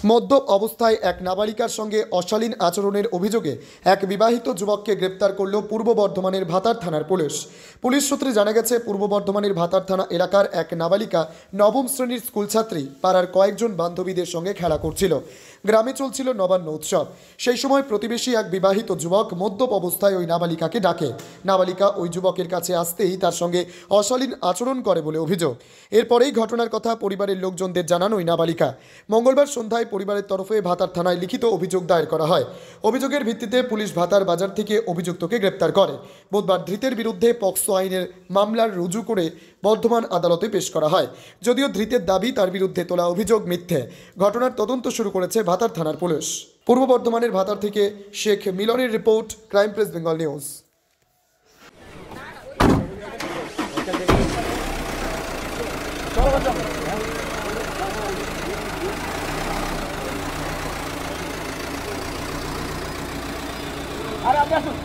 মদ্যপ অবস্থায় এক নাবালিকার সঙ্গে অশালীন আচরণের অভিযোগে এক বিবাহিত যুবককে গ্রেপ্তার করল পূর্ব বর্ধমানের ভাতার থানার পুলিশ। পুলিশ সূত্রে জানা গেছে, পূর্ব বর্ধমানের ভাতার থানা এলাকার এক নাবালিকা নবম শ্রেণীর স্কুলছাত্রী পাড়ার কয়েকজন বান্ধবীদের সঙ্গে খেলা করছিল। গ্রামে চলছিল নবান্ন উৎসব। সেই সময় প্রতিবেশী এক বিবাহিত যুবক মদ্যপ অবস্থায় ওই নাবালিকাকে ডাকে। নাবালিকা ওই যুবকের কাছে আসতেই তার সঙ্গে অশালীন আচরণ করে বলে অভিযোগ। এরপরেই ঘটনার কথা পরিবারের লোকজনদের জানান ওই নাবালিকা। মঙ্গলবার সন্ধ্যায় পরিবারের তরফে ভাতার থানায় লিখিত অভিযোগ দায়ের করা হয়। অভিযোগের ভিত্তিতে পুলিশ ভাতার বাজার থেকে অভিযুক্তকে গ্রেপ্তার করে। বুধবার ধৃতের বিরুদ্ধে পক্সো আইনের মামলার রুজু করে বর্ধমান আদালতে পেশ করা হয়। যদিও ধৃতের দাবি তার বিরুদ্ধে তোলা অভিযোগ মিথ্যে। ঘটনার তদন্ত শুরু করেছে ভাতার থানার পুলিশ। পূর্ব বর্ধমানের ভাতার থেকে শেখ মিলনের report, crime press Bengal news. আরে আপনি আসুন।